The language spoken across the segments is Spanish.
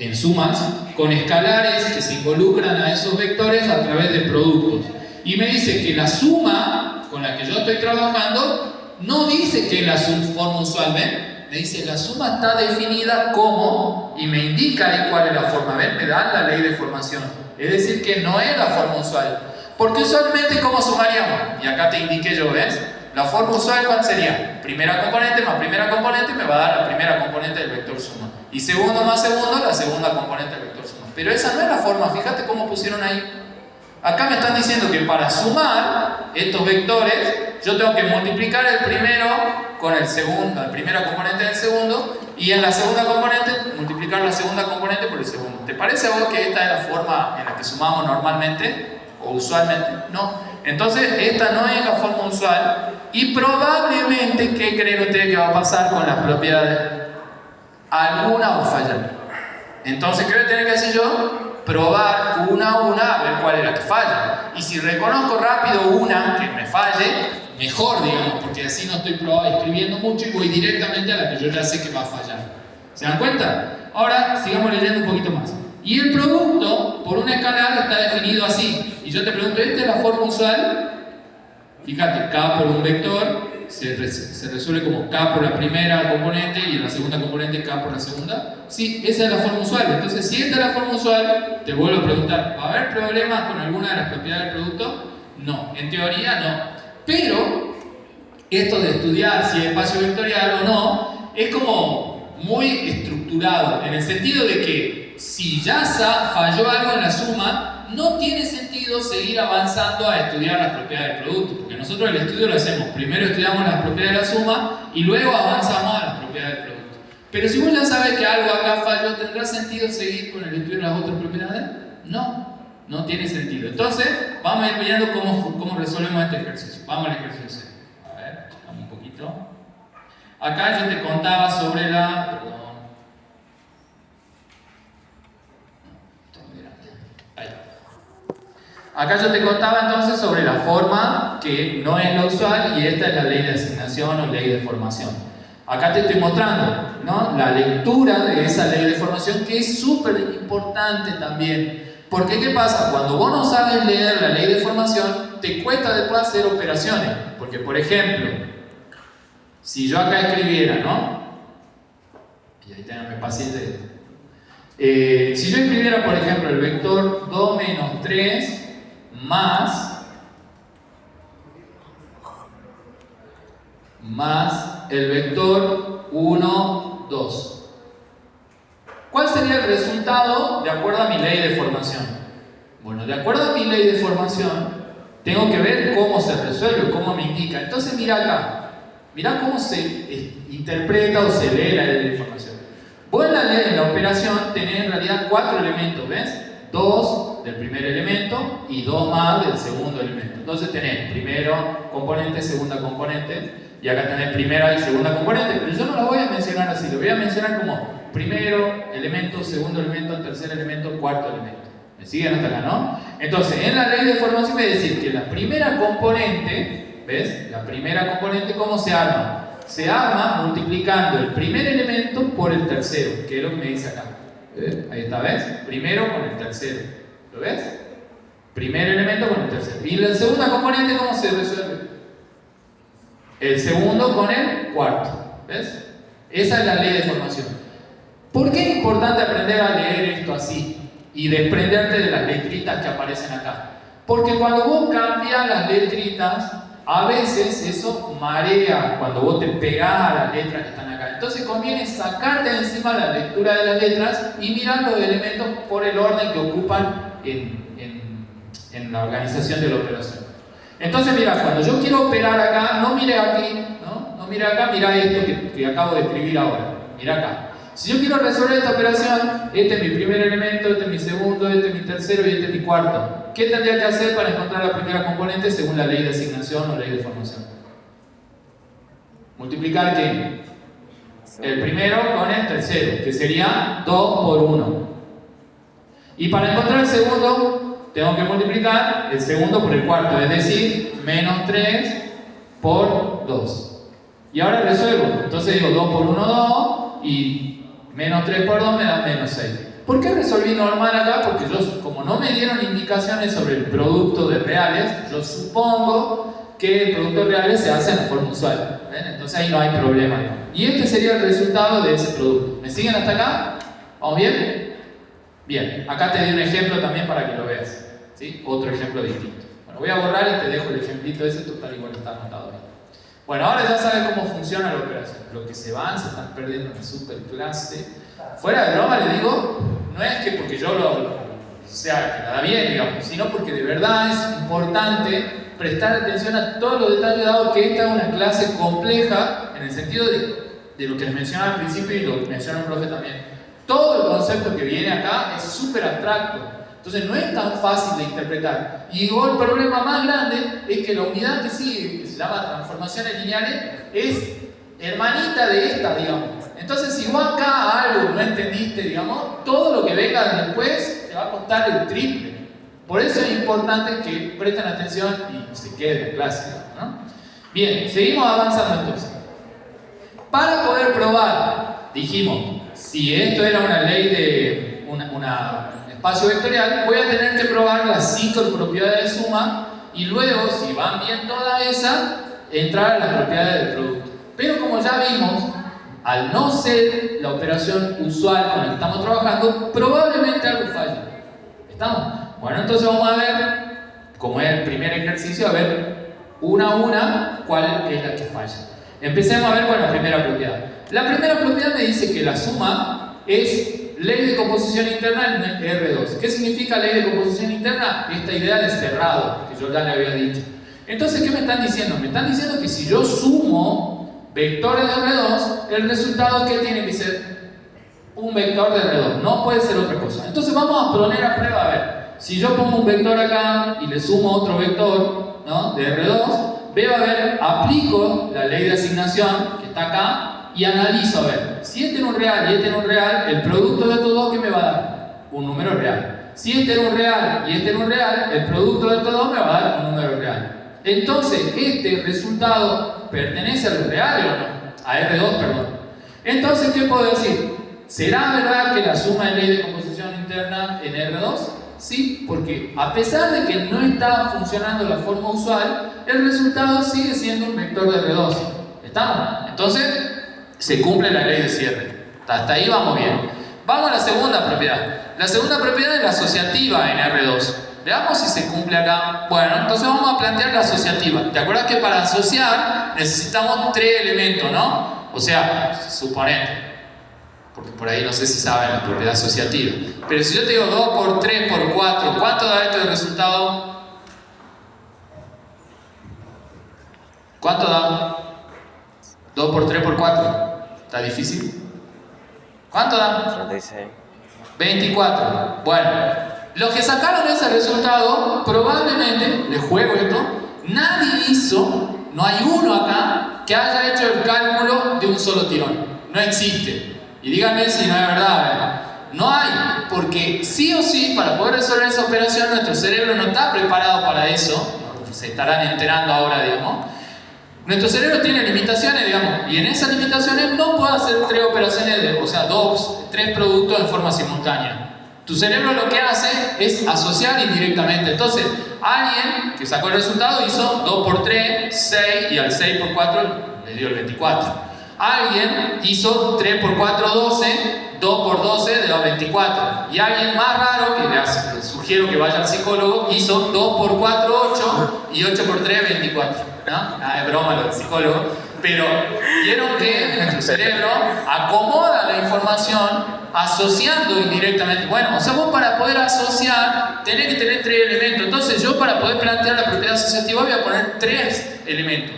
en sumas, con escalares que se involucran a esos vectores a través de productos. Y me dice que la suma con la que yo estoy trabajando no dice que es la forma usual, ¿ven? Me dice la suma está definida como, y me indica ahí cuál es la forma, ¿ven? Me da la ley de formación. Es decir, que no es la forma usual. Porque usualmente, ¿cómo sumaríamos? Y acá te indiqué yo, ¿ves? La forma usual, ¿cuál sería? Primera componente más primera componente me va a dar la primera componente del vector suma. Y segundo más segundo, la segunda componente del vector suma. Pero esa no es la forma, fíjate cómo pusieron ahí. Acá me están diciendo que para sumar estos vectores, yo tengo que multiplicar el primero con el segundo, la primera componente del segundo, y en la segunda componente, multiplicar la segunda componente por el segundo. ¿Te parece a vos que esta es la forma en la que sumamos normalmente o usualmente? No. Entonces, esta no es la forma usual, y probablemente, ¿qué creen ustedes que va a pasar con las propiedades? Alguna va a fallar. Entonces, ¿qué voy a tener que hacer yo? Probar una a una a ver cuál es la que falla. Y si reconozco rápido una que me falle, mejor, digamos, porque así no estoy escribiendo mucho y voy directamente a la que yo ya sé que va a fallar. ¿Se dan cuenta? Ahora sigamos leyendo un poquito más. Y el producto por una escalar está definido así. Y yo te pregunto, ¿esta es la forma usual? Fíjate, K por un vector se resuelve como K por la primera componente y en la segunda componente K por la segunda. Sí, esa es la forma usual. Entonces, si esta es la forma usual, te vuelvo a preguntar, ¿va a haber problemas con alguna de las propiedades del producto? No, en teoría no. Pero, esto de estudiar si es espacio vectorial o no, es como muy estructurado, en el sentido de que si ya falló algo en la suma, no tiene sentido seguir avanzando a estudiar las propiedades del producto, porque nosotros el estudio lo hacemos, primero estudiamos las propiedades de la suma y luego avanzamos a las propiedades del producto. Pero si vos ya sabes que algo acá falló, ¿tendrá sentido seguir con el estudio de las otras propiedades? No, no tiene sentido. Entonces, vamos a ir viendo cómo resolvemos este ejercicio. Vamos al ejercicio C. A ver, checamos un poquito. Acá yo te contaba sobre la... Perdón. Acá yo te contaba entonces sobre la forma que no es la usual y esta es la ley de asignación o ley de formación. Acá te estoy mostrando, ¿no?, la lectura de esa ley de formación, que es súper importante también. Porque ¿qué pasa? Cuando vos no sabes leer la ley de formación, te cuesta después hacer operaciones. Porque, por ejemplo, si yo acá escribiera, ¿no? Y ahí tenganme paciencia. Si yo escribiera, por ejemplo, el vector 2 menos 3 más el vector 1, 2. ¿Cuál sería el resultado de acuerdo a mi ley de formación? Bueno, de acuerdo a mi ley de formación, tengo que ver cómo se resuelve, cómo me indica. Entonces mira acá, mira cómo se interpreta o se lee la ley de formación. Vos en la operación tenés en realidad 4 elementos, ¿ves? 2 del primer elemento y 2 más del segundo elemento. Entonces tenés primero componente, segunda componente, y acá tenés primera y segunda componente, pero yo no lo voy a mencionar así, lo voy a mencionar como primero elemento, segundo elemento, tercer elemento, cuarto elemento. ¿Me siguen hasta acá, no? Entonces, en la ley de formación voy a decir que la primera componente, ¿ves? La primera componente, ¿cómo se arma? Se arma multiplicando el primer elemento por el tercero, que es lo que me dice acá. ¿Ves? Ahí está, ¿ves? Primero con el tercero. ¿Lo ves? Primer elemento con el tercero. ¿Y la segunda componente cómo se resuelve? El segundo con el cuarto. ¿Ves? Esa es la ley de formación. ¿Por qué es importante aprender a leer esto así? Y desprenderte de las letritas que aparecen acá. Porque cuando vos cambias las letritas, a veces eso marea cuando vos te pegás a las letras que están acá. Entonces conviene sacarte de encima la lectura de las letras y mirar los elementos por el orden que ocupan en la organización de la operación. Entonces mira, cuando yo quiero operar acá, no mire aquí, no mire acá, mira esto que acabo de escribir ahora. Mira acá. Si yo quiero resolver esta operación, este es mi primer elemento, este es mi segundo, este es mi tercero y este es mi cuarto. ¿Qué tendría que hacer para encontrar la primera componente según la ley de asignación o ley de formación? Multiplicar ¿qué? El primero con el tercero, que sería 2 por 1. Y para encontrar el segundo, tengo que multiplicar el segundo por el cuarto, es decir, menos 3 por 2. Y ahora resuelvo. Entonces digo 2 por 1, 2 y Menos 3 por 2 me da menos 6. ¿Por qué resolví normal acá? Porque yo, como no me dieron indicaciones sobre el producto de reales, yo supongo que el producto de reales se hace en la forma usual. ¿Ven? Entonces ahí no hay problema. Y este sería el resultado de ese producto. ¿Me siguen hasta acá? ¿Vamos bien? Bien. Acá te di un ejemplo también para que lo veas. ¿Sí? Otro ejemplo distinto. Bueno, voy a borrar y te dejo el ejemplito ese, total igual está anotado ahí. Bueno, ahora ya sabes cómo funciona la operación. Lo que se están perdiendo una super clase. Fuera de broma le digo, no es que porque yo sea que nada bien, digamos, sino porque de verdad es importante prestar atención a todos los detalles, dado que esta es una clase compleja en el sentido de lo que les mencionaba al principio y lo que menciona el profe también. Todo el concepto que viene acá es súper abstracto. Entonces no es tan fácil de interpretar. Y el problema más grande es que la unidad que sigue, que se llama transformaciones lineales, es hermanita de esta, digamos. Entonces si vos acá algo no entendiste, digamos, todo lo que venga después te va a costar el triple. Por eso es importante que presten atención y se queden en clase, ¿no? Bien, seguimos avanzando entonces. Para poder probar, dijimos, si esto era una ley de un espacio vectorial, voy a tener que probar las 5 propiedades de suma y luego, si van bien todas esas, entrar a las propiedades del producto. Pero como ya vimos, al no ser la operación usual con la que estamos trabajando, probablemente algo falle. ¿Estamos? Bueno, entonces vamos a ver, como es el primer ejercicio, a ver una a una cuál es la que falla. Empecemos a ver con la primera propiedad. La primera propiedad me dice que la suma es ley de composición interna en R2. ¿Qué significa ley de composición interna? Esta idea de cerrado, que yo ya le había dicho. Entonces, ¿qué me están diciendo? Me están diciendo que si yo sumo vectores de R2, el resultado ¿qué tiene que ser? Un vector de R2, no puede ser otra cosa. Entonces vamos a poner a prueba, a ver, si yo pongo un vector acá y le sumo otro vector, ¿no?, de R2, veo, a ver, aplico la ley de asignación que está acá y analizo, a ver, si este era un real y este era un real, el producto de estos dos, ¿qué me va a dar? Un número real. Si este era un real y este era un real, el producto de estos dos me va a dar un número real. Entonces, este resultado pertenece a los reales o no, a R2, perdón. Entonces, ¿qué puedo decir? ¿Será verdad que la suma de ley de composición interna en R2? Sí, porque a pesar de que no está funcionando la forma usual, el resultado sigue siendo un vector de R2. ¿Estamos? Entonces, se cumple la ley de cierre. Hasta ahí vamos bien. Vamos a la segunda propiedad. La segunda propiedad es la asociativa en R2. Veamos si se cumple acá. Bueno, entonces vamos a plantear la asociativa. ¿Te acuerdas que para asociar necesitamos 3 elementos, no? O sea, suponete, porque por ahí no sé si saben la propiedad asociativa. Pero si yo te digo 2 por 3 por 4, ¿cuánto da esto de resultado? ¿Cuánto da? 2 por 3 por 4. ¿Está difícil? ¿Cuánto da? 36. 24. Bueno, los que sacaron ese resultado, probablemente, les juego esto, nadie hizo, no hay uno acá que haya hecho el cálculo de un solo tirón. No existe. Y díganme si no es verdad, ¿verdad? No hay, porque sí o sí, para poder resolver esa operación, nuestro cerebro no está preparado para eso. Se estarán enterando ahora, digamos. Nuestro cerebro tiene limitaciones, digamos, y en esas limitaciones no puede hacer 3 operaciones, o sea, 3 productos en forma simultánea. Tu cerebro lo que hace es asociar indirectamente. Entonces, alguien que sacó el resultado hizo 2 por 3, 6, y al 6 por 4 le dio el 24. Alguien hizo 3 por 4, 12, 2 por 12 le da 24. Y alguien más raro, que le sugiero que vaya al psicólogo, hizo 2 por 4, 8, y 8 por 3, 24. ¿No? Es broma lo del psicólogo, pero vieron que nuestro cerebro acomoda la información asociando indirectamente. Bueno, o sea, vos para poder asociar tenés que tener 3 elementos. Entonces yo, para poder plantear la propiedad asociativa, voy a poner 3 elementos: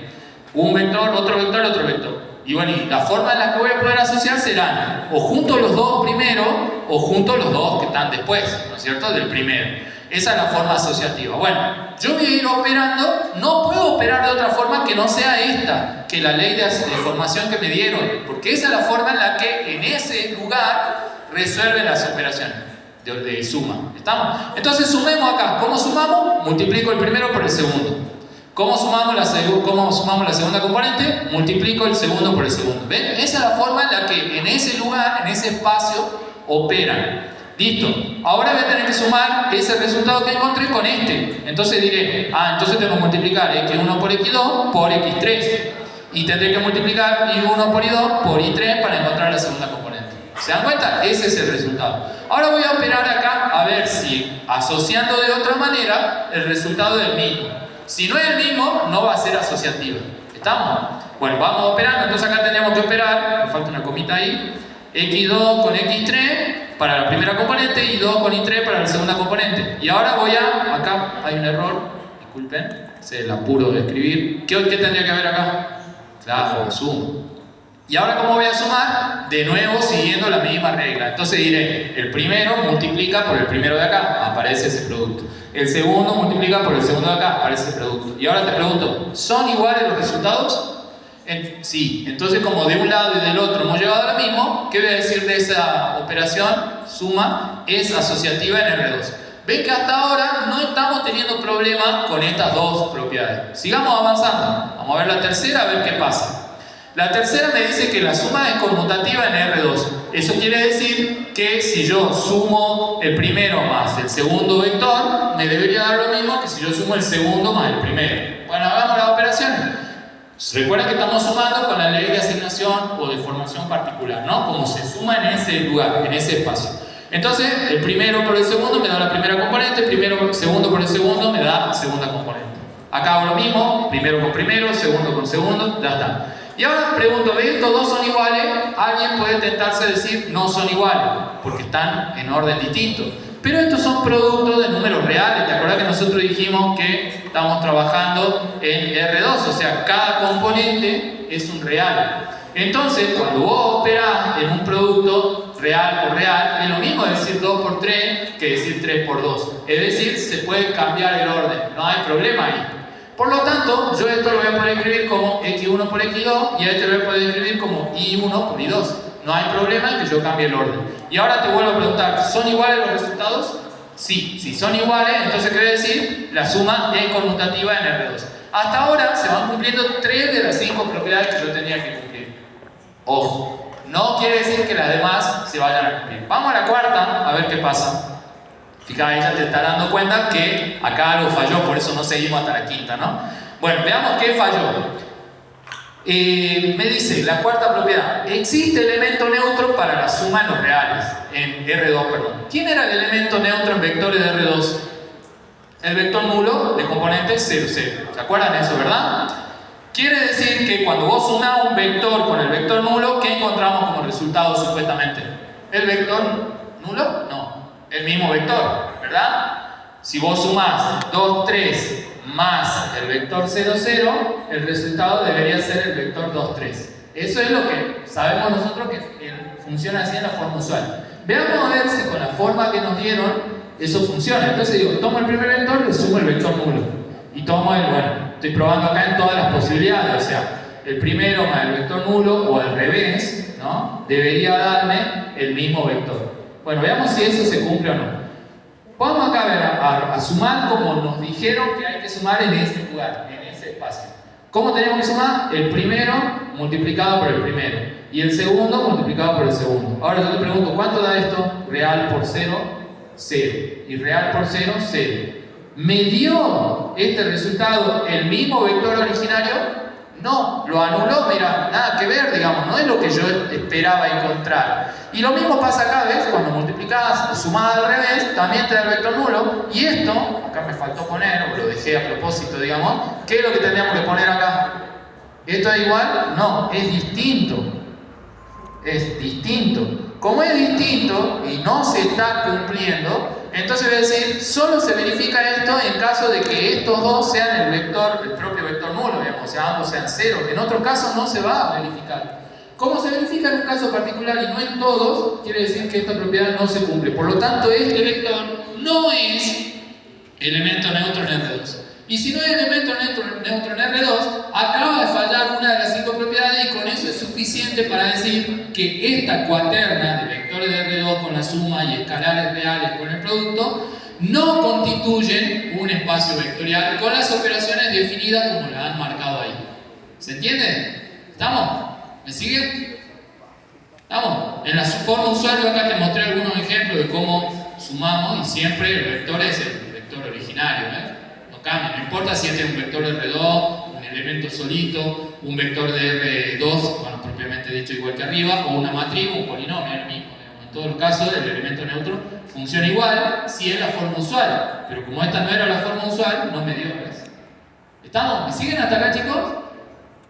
un vector, otro vector, otro vector. Y bueno, y la forma en la que voy a poder asociar serán o junto los dos primero o junto los dos que están después, ¿no es cierto?, del primero. Esa es la forma asociativa. Bueno, yo voy a ir operando, no puedo operar de otra forma que no sea esta, que la ley de formación que me dieron, porque esa es la forma en la que en ese lugar resuelven las operaciones de suma. ¿Estamos? Entonces sumemos acá. ¿Cómo sumamos? Multiplico el primero por el segundo. ¿Cómo sumamos la segunda componente? Multiplico el segundo por el segundo. ¿Ven? Esa es la forma en la que en ese lugar, en ese espacio, operan. Listo. Ahora voy a tener que sumar ese resultado que encontré con este. Entonces diré, entonces tengo que multiplicar x1 por x2 por x3. Y tendré que multiplicar y1 por y2 por y3 para encontrar la segunda componente. ¿Se dan cuenta? Ese es el resultado. Ahora voy a operar acá a ver si, asociando de otra manera, el resultado es el mismo. Si no es el mismo, no va a ser asociativa. ¿Estamos? Bueno, vamos operando. Entonces acá tenemos que operar, me falta una comita ahí, x2 con x3 para la primera componente y 2 con y3 para la segunda componente. Y ahora voy a, acá hay un error, disculpen, es el apuro de escribir. ¿Qué tendría que haber acá? Claro, sumo. ¿Y ahora cómo voy a sumar? De nuevo siguiendo la misma regla. Entonces diré, el primero multiplica por el primero de acá, aparece ese producto. El segundo multiplica por el segundo de acá, aparece ese producto. Y ahora te pregunto, ¿son iguales los resultados? Sí. Entonces como de un lado y del otro hemos llegado a lo mismo, ¿qué voy a decir de esa operación? Suma es asociativa en R2. Ven que hasta ahora no estamos teniendo problema con estas dos propiedades. Sigamos avanzando. Vamos a ver la tercera, a ver qué pasa. La tercera me dice que la suma es conmutativa en R2. Eso quiere decir que si yo sumo el primero más el segundo vector, me debería dar lo mismo que si yo sumo el segundo más el primero. Bueno, hagamos las operaciones. Recuerden que estamos sumando con la ley de asignación o de formación particular, ¿no? Como se suma en ese lugar, en ese espacio. Entonces, el primero por el segundo me da la primera componente, segundo por el segundo me da la segunda componente. Acá hago lo mismo, primero con primero, segundo con segundo, ya está. Y ahora pregunto, ¿ven? ¿Estos dos son iguales? Alguien puede tentarse a decir no son iguales, porque están en orden distinto. Pero estos son productos de números reales. ¿Te acuerdas que nosotros dijimos que estamos trabajando en R2? O sea, cada componente es un real. Entonces, cuando vos operás en un producto real por real, es lo mismo decir 2 por 3 que decir 3 por 2. Es decir, se puede cambiar el orden, no hay problema ahí. Por lo tanto, yo esto lo voy a poder escribir como x1 por x2 y a este lo voy a poder escribir como y1 por y2. No hay problema en que yo cambie el orden. Y ahora te vuelvo a preguntar, ¿son iguales los resultados? Sí, si son iguales, entonces quiere decir la suma es conmutativa en R2. Hasta ahora se van cumpliendo 3 de las 5 propiedades que yo tenía que cumplir. Ojo, no quiere decir que las demás se vayan a cumplir. Vamos a la cuarta, a ver qué pasa. Fíjate, ya te estás dando cuenta que acá algo falló, por eso no seguimos hasta la quinta, ¿no? Bueno, veamos qué falló. Me dice la cuarta propiedad, existe elemento neutro para la suma en los reales, en R2, perdón. ¿Quién era el elemento neutro en vectores de R2? El vector nulo de componente 0, 0. ¿Se acuerdan de eso, verdad? Quiere decir que cuando vos sumás un vector con el vector nulo, ¿qué encontramos como resultado supuestamente? ¿El vector nulo? No, el mismo vector, ¿verdad? Si vos sumás 2, 3 más el vector 0, 0, el resultado debería ser el vector 2, 3. Eso es lo que sabemos nosotros que funciona así en la forma usual. Veamos a ver si con la forma que nos dieron eso funciona. Entonces digo, tomo el primer vector, le sumo el vector nulo. Y tomo el, bueno, estoy probando acá en todas las posibilidades, o sea, el primero más el vector nulo o al revés, ¿no? Debería darme el mismo vector. Bueno, veamos si eso se cumple o no. Vamos acá a ver, a sumar como nos dijeron que hay que sumar en ese lugar, en ese espacio. ¿Cómo tenemos que sumar? El primero multiplicado por el primero y el segundo multiplicado por el segundo. Ahora yo te pregunto, ¿cuánto da esto? Real por 0, 0. Y real por 0, 0. ¿Me dio este resultado el mismo vector originario? No, lo anuló, mira, nada que ver, digamos, no es lo que yo esperaba encontrar. Y lo mismo pasa acá, ¿ves? Cuando multiplicás o sumás al revés, también te da el vector nulo. Y esto, acá me faltó poner, o lo dejé a propósito, digamos, ¿qué es lo que tendríamos que poner acá? ¿Esto es igual? No, es distinto. Es distinto. Como es distinto y no se está cumpliendo, entonces voy a decir, solo se verifica esto en caso de que estos dos sean el propio vector nulo, digamos, o sea, ambos sean 0. En otro caso no se va a verificar. Como se verifica en un caso particular y no en todos, quiere decir que esta propiedad no se cumple. Por lo tanto, este vector no es elemento neutro en R2. Y si no es elemento neutro en R2, acaba de fallar una de las 5 propiedades y con eso es suficiente suficiente para decir que esta cuaterna de vectores de R2 con la suma y escalares reales con el producto no constituyen un espacio vectorial con las operaciones definidas como la han marcado ahí. ¿Se entiende? ¿Estamos? ¿Me siguen? ¿Estamos? En la forma usual yo acá te mostré algunos ejemplos de cómo sumamos y siempre el vector es el vector originario, no cambia, no importa si este es un vector de R2, un elemento solito, un vector de R2, bueno, propiamente dicho igual que arriba, o una matriz o un polinomio, el mismo. En todos los casos el elemento neutro funciona igual si es la forma usual, pero como esta no era la forma usual, no me dio eso. ¿Estamos? ¿Me siguen hasta acá, chicos?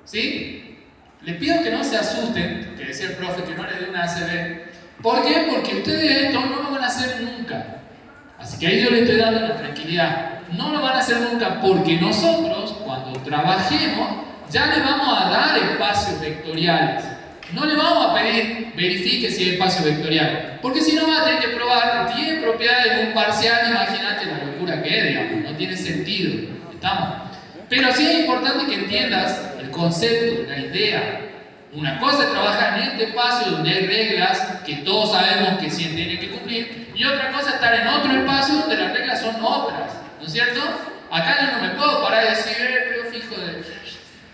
¿Sí? Les pido que no se asusten, que decía el profe que no le dé una ACB. ¿Por qué? Porque ustedes esto no lo van a hacer nunca. Así que ahí yo les estoy dando la tranquilidad. No lo van a hacer nunca porque nosotros, cuando trabajemos, ya le vamos a dar espacios vectoriales. No le vamos a pedir verifique si hay espacio vectorial. Porque si no va a tener que probar que tiene propiedades de un parcial. Imagínate la locura que es, digamos. No tiene sentido. ¿Estamos? Pero sí es importante que entiendas el concepto, la idea. Una cosa es trabajar en este espacio donde hay reglas que todos sabemos que sí tienen que cumplir, y otra cosa es estar en otro espacio donde las reglas son otras, ¿no es cierto? Acá yo no me puedo parar y decir, pero fijo de...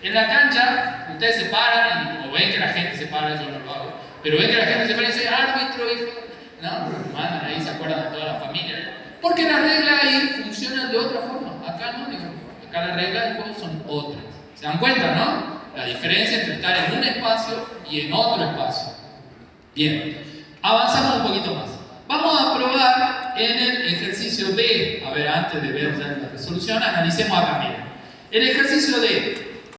En la cancha, ustedes se paran o ven que la gente se para, yo no lo hago, pero ven que la gente se para y dice, árbitro, hijo. No, mandan ahí, se acuerdan de toda la familia. Porque las reglas ahí funcionan de otra forma. Acá no, digamos. Acá las reglas del juego son otras. ¿Se dan cuenta, no? La diferencia entre estar en un espacio y en otro espacio. Bien, avanzamos un poquito más. Vamos a probar en el ejercicio D. A ver, antes de ver ya la resolución, analicemos acá. Mira. El ejercicio D.